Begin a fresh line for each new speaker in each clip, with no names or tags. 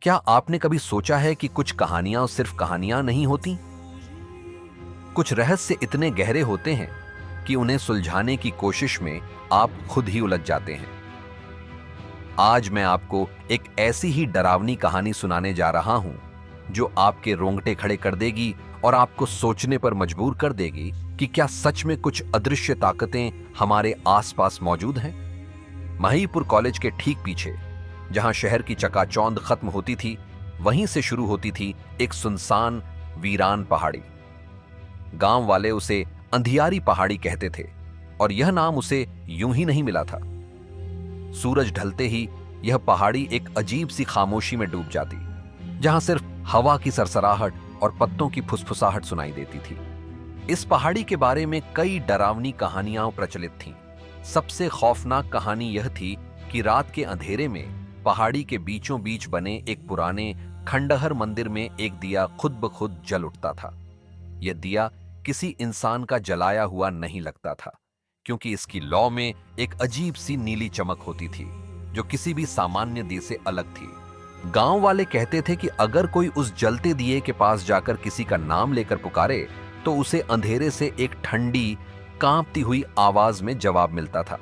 क्या आपने कभी सोचा है कि कुछ कहानियां सिर्फ कहानियां नहीं होती? कुछ रहस्य इतने गहरे होते हैं कि उन्हें सुलझाने की कोशिश में आप खुद ही उलझ जाते हैं। आज मैं आपको एक ऐसी ही डरावनी कहानी सुनाने जा रहा हूं जो आपके रोंगटे खड़े कर देगी और आपको सोचने पर मजबूर कर देगी कि क्या सच में कुछ अदृश्य ताकतें हमारे आसपास मौजूद हैं। महीपुर कॉलेज के ठीक पीछे, जहां शहर की चकाचौंध खत्म होती थी, वहीं से शुरू होती थी एक सुनसान वीरान पहाड़ी। गांव वाले उसे अंधियारी पहाड़ी कहते थे और यह नाम उसे यूं ही नहीं मिला था। सूरज ढलते ही यह पहाड़ी एक अजीब सी खामोशी में डूब जाती, जहां सिर्फ हवा की सरसराहट और पत्तों की फुसफुसाहट सुनाई देती थी। इस पहाड़ी के बारे में कई डरावनी कहानियां प्रचलित थीं। सबसे खौफनाक कहानी यह थी कि रात के अंधेरे में पहाड़ी के बीचों बीच बने एक पुराने खंडहर मंदिर में एक दिया खुद ब खुद जल उठता था। यह दिया किसी इंसान का जलाया हुआ नहीं लगता था, क्योंकि इसकी लौ में एक अजीब सी नीली चमक होती थी जो किसी भी सामान्य दिए से अलग थी। गांव वाले कहते थे कि अगर कोई उस जलते दिए के पास जाकर किसी का नाम लेकर पुकारे तो उसे अंधेरे से एक ठंडी कांपती हुई आवाज में जवाब मिलता था।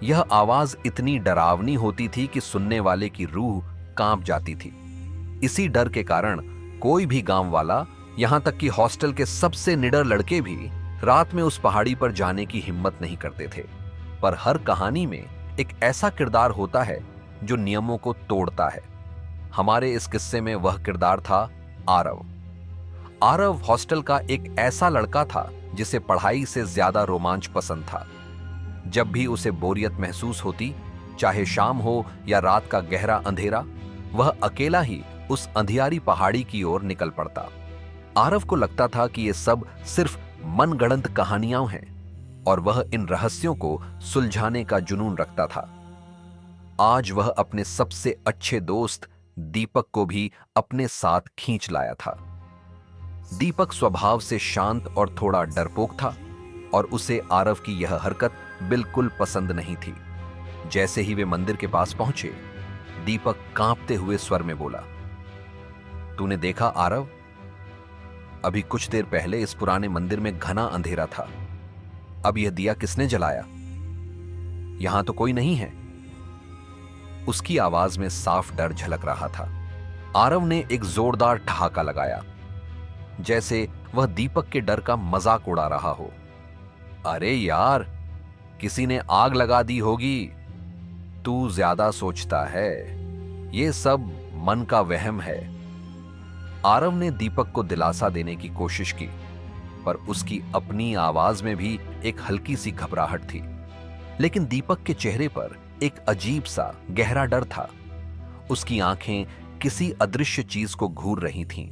यह आवाज इतनी डरावनी होती थी कि सुनने वाले की रूह कांप जाती थी। इसी डर के कारण कोई भी गांव वाला, यहां तक कि हॉस्टल के सबसे निडर लड़के भी रात में उस पहाड़ी पर जाने की हिम्मत नहीं करते थे। पर हर कहानी में एक ऐसा किरदार होता है जो नियमों को तोड़ता है। हमारे इस किस्से में वह किरदार था आरव। आरव हॉस्टल का एक ऐसा लड़का था जिसे पढ़ाई से ज्यादा रोमांच पसंद था। जब भी उसे बोरियत महसूस होती, चाहे शाम हो या रात का गहरा अंधेरा, वह अकेला ही उस अंधियारी पहाड़ी की ओर निकल पड़ता। आरव को लगता था कि ये सब सिर्फ मनगढ़ंत कहानियां हैं और वह इन रहस्यों को सुलझाने का जुनून रखता था। आज वह अपने सबसे अच्छे दोस्त दीपक को भी अपने साथ खींच लाया था। दीपक स्वभाव से शांत और थोड़ा डरपोक था और उसे आरव की यह हरकत बिल्कुल पसंद नहीं थी। जैसे ही वे मंदिर के पास पहुंचे, दीपक कांपते हुए स्वर में बोला, "तूने देखा आरव? अभी कुछ देर पहले इस पुराने मंदिर में घना अंधेरा था। अब यह दिया किसने जलाया? यहां तो कोई नहीं है।" उसकी आवाज में साफ डर झलक रहा था। आरव ने एक जोरदार ठहाका लगाया, जैसे वह दीपक के डर का मजाक उड़ा रहा हो। "अरे यार, किसी ने आग लगा दी होगी। तू ज्यादा सोचता है। ये सब मन का वहम है।" आरव ने दीपक को दिलासा देने की कोशिश की, पर उसकी अपनी आवाज में भी एक हल्की सी घबराहट थी। लेकिन दीपक के चेहरे पर एक अजीब सा गहरा डर था। उसकी आंखें किसी अदृश्य चीज को घूर रही थीं,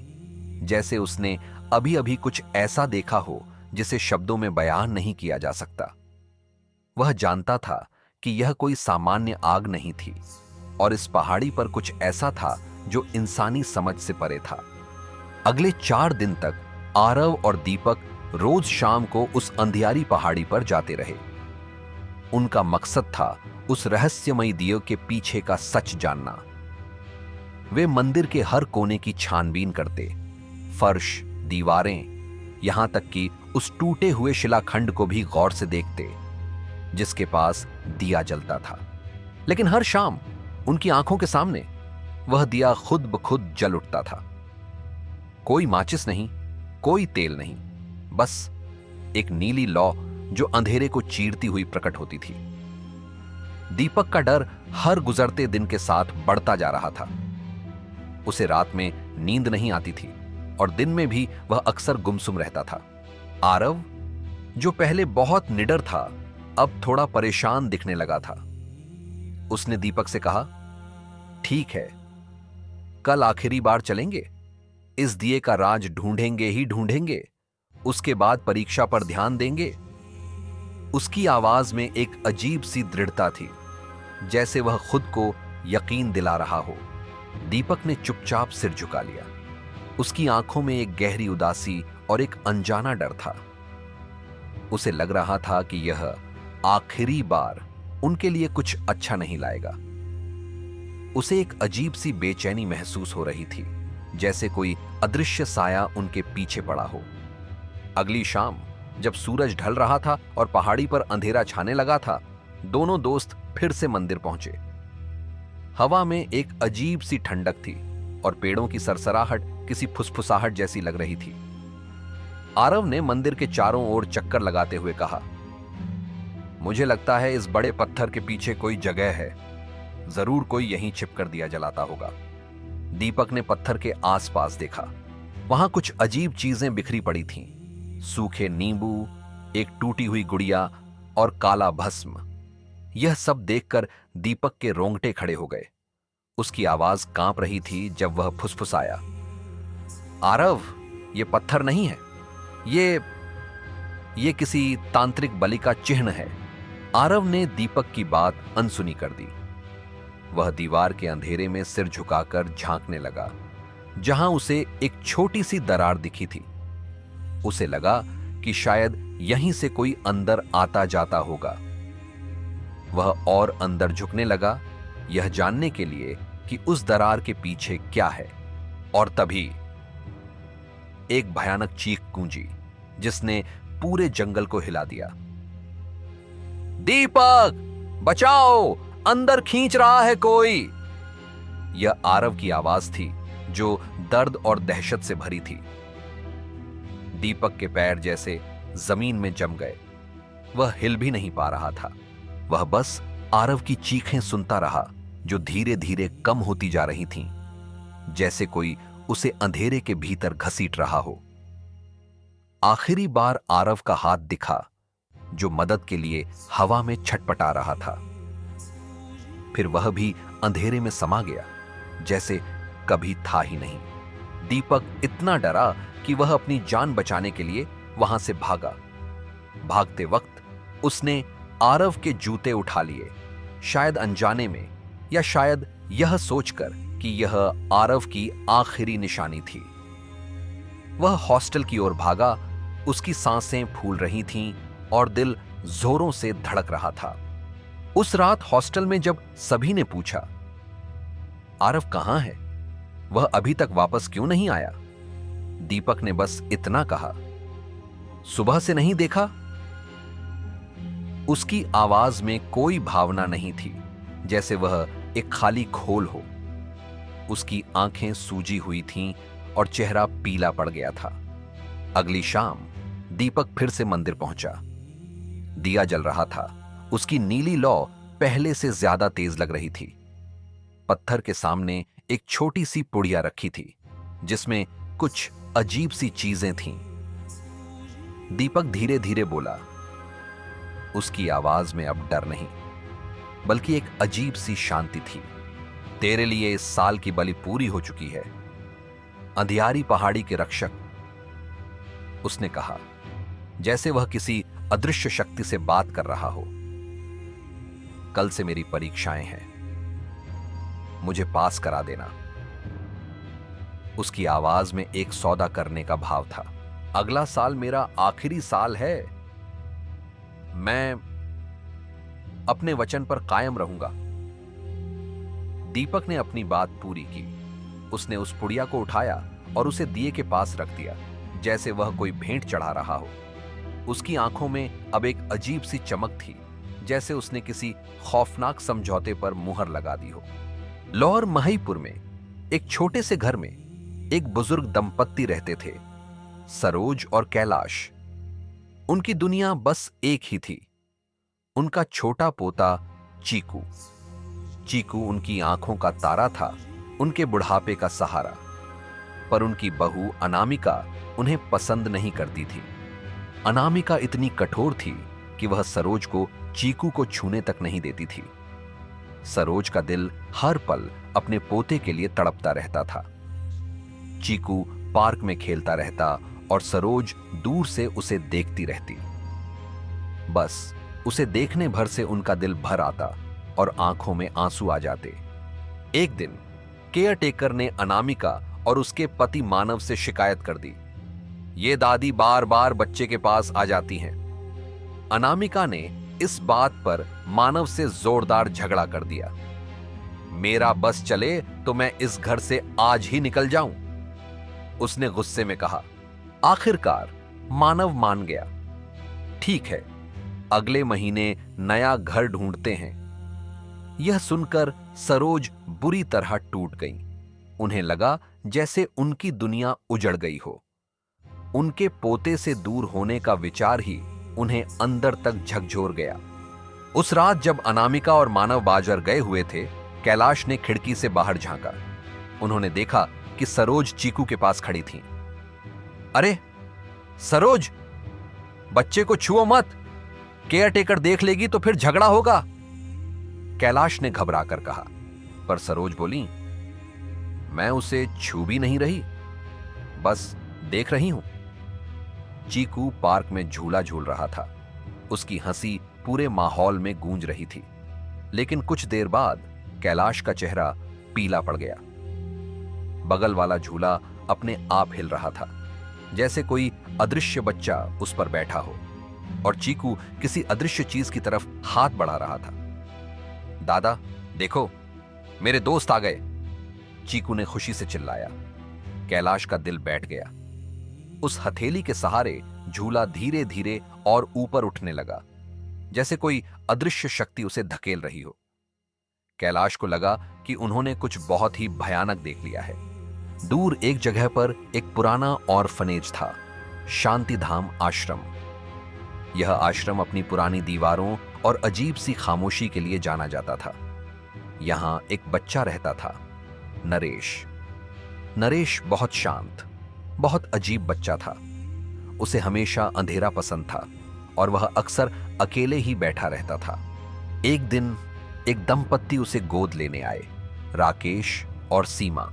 जैसे उसने अभी अभी कुछ ऐसा देखा हो जिसे शब्दों में बयान नहीं किया जा सकता। वह जानता था कि यह कोई सामान्य आग नहीं थी और इस पहाड़ी पर कुछ ऐसा था जो इंसानी समझ से परे था। अगले 4 दिन तक आरव और दीपक रोज शाम को उस अंधियारी पहाड़ी पर जाते रहे। उनका मकसद था उस रहस्यमयी दिए के पीछे का सच जानना। वे मंदिर के हर कोने की छानबीन करते, फर्श, दीवारें, यहां तक कि उस टूटे हुए शिलाखंड को भी गौर से देखते जिसके पास दिया जलता था। लेकिन हर शाम उनकी आंखों के सामने वह दिया खुद ब खुद जल उठता था। कोई माचिस नहीं, कोई तेल नहीं, बस एक नीली लौ जो अंधेरे को चीरती हुई प्रकट होती थी। दीपक का डर हर गुजरते दिन के साथ बढ़ता जा रहा था। उसे रात में नींद नहीं आती थी और दिन में भी वह अक्सर गुमसुम रहता था। आरव, जो पहले बहुत निडर था, अब थोड़ा परेशान दिखने लगा था। उसने दीपक से कहा, "ठीक है, कल आखिरी बार चलेंगे। इस दिए का राज ढूंढेंगे ही ढूंढेंगे। उसके बाद परीक्षा पर ध्यान देंगे।" उसकी आवाज में एक अजीब सी दृढ़ता थी, जैसे वह खुद को यकीन दिला रहा हो। दीपक ने चुपचाप सिर झुका लिया। उसकी आंखों में एक गहरी उदासी और एक अनजाना डर था। उसे लग रहा था कि यह आखिरी बार उनके लिए कुछ अच्छा नहीं लाएगा। उसे एक अजीब सी बेचैनी महसूस हो रही थी, जैसे कोई अदृश्य साया उनके पीछे पड़ा हो। अगली शाम जब सूरज ढल रहा था और पहाड़ी पर अंधेरा छाने लगा था, दोनों दोस्त फिर से मंदिर पहुंचे। हवा में एक अजीब सी ठंडक थी और पेड़ों की सरसराहट किसी फुसफुसाहट जैसी लग रही थी। आरव ने मंदिर के चारों ओर चक्कर लगाते हुए कहा, मुझे लगता है इस बड़े पत्थर के पीछे कोई जगह है। जरूर कोई यहीं छिपकर दिया जलाता होगा। दीपक ने पत्थर के आसपास देखा। वहां कुछ अजीब चीजें बिखरी पड़ी थीं। सूखे नींबू, एक टूटी हुई गुड़िया और काला भस्म। यह सब देखकर दीपक के रोंगटे खड़े हो गए। उसकी आवाज कांप रही थी जब वह फुसफुसाया, आरव, ये पत्थर नहीं है, ये किसी तांत्रिक बलि का चिन्ह है। आरव ने दीपक की बात अनसुनी कर दी। वह दीवार के अंधेरे में सिर झुकाकर झांकने लगा, जहां उसे एक छोटी सी दरार दिखी थी। उसे लगा कि शायद यहीं से कोई अंदर आता जाता होगा। वह और अंदर झुकने लगा, यह जानने के लिए कि उस दरार के पीछे क्या है। और तभी एक भयानक चीख गूंजी, जिसने पूरे जंगल को हिला दिया। दीपक, बचाओ, अंदर खींच रहा है कोई। यह आरव की आवाज थी, जो दर्द और दहशत से भरी थी। दीपक के पैर जैसे जमीन में जम गए। वह हिल भी नहीं पा रहा था। वह बस आरव की चीखें सुनता रहा, जो धीरे धीरे कम होती जा रही थीं, जैसे कोई उसे अंधेरे के भीतर घसीट रहा हो। आखिरी बार आरव का हाथ दिखा, जो मदद के लिए हवा में छटपटा रहा था। फिर वह भी अंधेरे में समा गया, जैसे कभी था ही नहीं। दीपक इतना डरा कि वह अपनी जान बचाने के लिए वहां से भागा। भागते वक्त उसने आरव के जूते उठा लिए, शायद अनजाने में, या शायद यह सोचकर कि यह आरव की आखिरी निशानी थी। वह हॉस्टल की ओर भागा। उसकी सांसें फूल रही थीं और दिल जोरों से धड़क रहा था। उस रात हॉस्टल में जब सभी ने पूछा, आरव कहां है, वह अभी तक वापस क्यों नहीं आया, दीपक ने बस इतना कहा, सुबह से नहीं देखा। उसकी आवाज में कोई भावना नहीं थी, जैसे वह एक खाली खोल हो। उसकी आंखें सूजी हुई थीं और चेहरा पीला पड़ गया था। अगली शाम दीपक फिर से मंदिर पहुंचा। दिया जल रहा था। उसकी नीली लौ पहले से ज्यादा तेज लग रही थी। पत्थर के सामने एक छोटी सी पुड़िया रखी थी, जिसमें कुछ अजीब सी चीजें थीं। दीपक धीरे धीरे बोला। उसकी आवाज में अब डर नहीं, बल्कि एक अजीब सी शांति थी। तेरे लिए इस साल की बलि पूरी हो चुकी है, अंधियारी पहाड़ी के रक्षक, उसने कहा, जैसे वह किसी अदृश्य शक्ति से बात कर रहा हो। कल से मेरी परीक्षाएं हैं, मुझे पास करा देना। उसकी आवाज में एक सौदा करने का भाव था। अगला साल मेरा आखिरी साल है, मैं अपने वचन पर कायम रहूंगा। दीपक ने अपनी बात पूरी की। उसने उस पुड़िया को उठाया और उसे दिए के पास रख दिया, जैसे वह कोई भेंट चढ़ा रहा हो। उसकी आंखों में अब एक अजीब सी चमक थी, जैसे उसने किसी खौफनाक समझौते पर मुहर लगा दी हो। लाहौर महिपुर में एक छोटे से घर में एक बुजुर्ग दंपत्ति रहते थे, सरोज और कैलाश। उनकी दुनिया बस एक ही थी, उनका छोटा पोता चीकू। चीकू उनकी आंखों का तारा था, उनके बुढ़ापे का सहारा। पर उनकी बहू अनामिका उन्हें पसंद नहीं करती थी। अनामिका इतनी कठोर थी कि वह सरोज को चीकू को छूने तक नहीं देती थी। सरोज का दिल हर पल अपने पोते के लिए तड़पता रहता था। चीकू पार्क में खेलता रहता और सरोज दूर से उसे देखती रहती। बस उसे देखने भर से उनका दिल भर आता और आंखों में आंसू आ जाते। एक दिन केयर टेकर ने अनामिका और उसके पति मानव से शिकायत कर दी, ये दादी बार बार बच्चे के पास आ जाती हैं। अनामिका ने इस बात पर मानव से जोरदार झगड़ा कर दिया। मेरा बस चले तो मैं इस घर से आज ही निकल जाऊं, उसने गुस्से में कहा। आखिरकार मानव मान गया। ठीक है, अगले महीने नया घर ढूंढते हैं। यह सुनकर सरोज बुरी तरह टूट गई। उन्हें लगा जैसे उनकी दुनिया उजड़ गई हो। उनके पोते से दूर होने का विचार ही उन्हें अंदर तक झकझोर गया। उस रात जब अनामिका और मानव बाजार गए हुए थे, कैलाश ने खिड़की से बाहर झांका। उन्होंने देखा कि सरोज चीकू के पास खड़ी थी। अरे सरोज, बच्चे को छुओ मत, केयर टेकर देख लेगी तो फिर झगड़ा होगा, कैलाश ने घबराकर कहा। पर सरोज बोली, मैं उसे छू भी नहीं रही, बस देख रही हूं। चीकू पार्क में झूला झूल रहा था। उसकी हंसी पूरे माहौल में गूंज रही थी। लेकिन कुछ देर बाद कैलाश का चेहरा पीला पड़ गया। बगल वाला झूला अपने आप हिल रहा था, जैसे कोई अदृश्य बच्चा उस पर बैठा हो, और चीकू किसी अदृश्य चीज की तरफ हाथ बढ़ा रहा था। दादा देखो, मेरे दोस्त आ गए, चीकू ने खुशी से चिल्लाया। कैलाश का दिल बैठ गया। उस हथेली के सहारे झूला धीरे धीरे और ऊपर उठने लगा, जैसे कोई अदृश्य शक्ति उसे धकेल रही हो। कैलाश को लगा कि उन्होंने कुछ बहुत ही भयानक देख लिया है। दूर एक जगह पर एक पुराना ऑर्फनेज था, शांतिधाम आश्रम। यह आश्रम अपनी पुरानी दीवारों और अजीब सी खामोशी के लिए जाना जाता था। यहां एक बच्चा रहता था, नरेश। नरेश बहुत शांत, बहुत अजीब बच्चा था। उसे हमेशा अंधेरा पसंद था और वह अक्सर अकेले ही बैठा रहता था। एक दिन एक दंपत्ति उसे गोद लेने आए, राकेश और सीमा।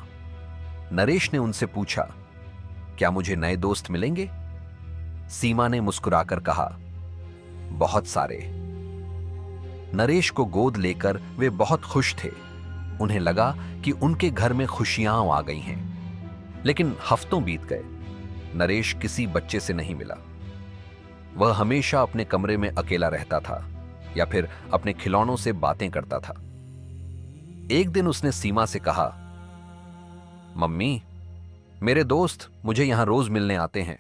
नरेश ने उनसे पूछा, क्या मुझे नए दोस्त मिलेंगे? सीमा ने मुस्कुराकर कहा, बहुत सारे। नरेश को गोद लेकर वे बहुत खुश थे। उन्हें लगा कि उनके घर में खुशियां आ गई हैं। लेकिन हफ्तों बीत गए, नरेश किसी बच्चे से नहीं मिला। वह हमेशा अपने कमरे में अकेला रहता था या फिर अपने खिलौनों से बातें करता था। एक दिन उसने सीमा से कहा, मम्मी, मेरे दोस्त मुझे यहां रोज मिलने आते हैं।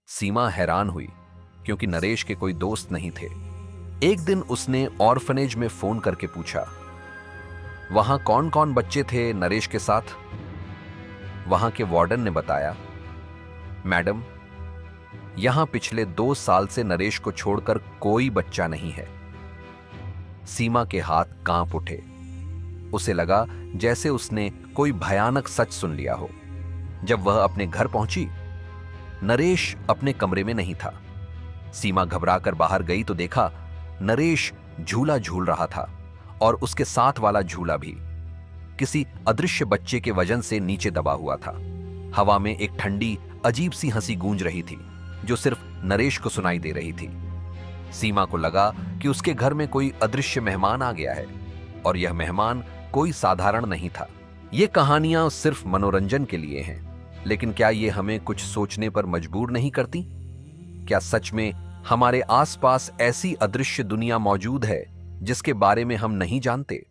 सीमा हैरान हुई, क्योंकि नरेश के कोई दोस्त नहीं थे। एक दिन उसने ऑर्फनेज में फोन करके पूछा, वहां कौन कौन बच्चे थे नरेश के साथ? वहां के वार्डन ने बताया, मैडम, यहां पिछले 2 साल से नरेश को छोड़कर कोई बच्चा नहीं है। सीमा के हाथ कांप उठे। उसे लगा जैसे उसने कोई भयानक सच सुन लिया हो। जब वह अपने घर पहुंची, नरेश अपने कमरे में नहीं था। सीमा घबराकर बाहर गई तो देखा नरेश झूला झूल रहा था, और उसके साथ वाला झूला भी किसी अदृश्य बच्चे के वजन से नीचे दबा हुआ था। हवा में एक ठंडी अजीब सी हंसी गूंज रही थी, जो सिर्फ नरेश को सुनाई दे रही थी। सीमा को लगा कि उसके घर में कोई अदृश्य मेहमान आ गया है, और यह मेहमान कोई साधारण नहीं था। ये कहानियां सिर्फ मनोरंजन के लिए हैं, लेकिन क्या ये हमें कुछ सोचने पर मजबूर नहीं करती? क्या सच में हमारे आसपास ऐसी अदृश्य दुनिया मौजूद है जिसके बारे में हम नहीं जानते?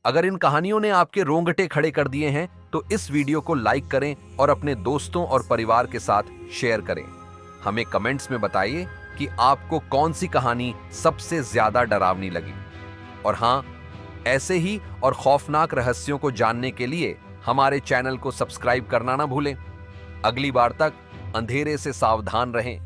अगर इन कहानियों ने आपके रोंगटे खड़े कर दिए हैं तो इस वीडियो को लाइक करें और अपने दोस्तों और परिवार के साथ शेयर करें। हमें कमेंट्स में बताइए कि आपको कौन सी कहानी सबसे ज्यादा डरावनी लगी। और हां, ऐसे ही और खौफनाक रहस्यों को जानने के लिए हमारे चैनल को सब्सक्राइब करना ना भूलें। अगली बार तक अंधेरे से सावधान रहें।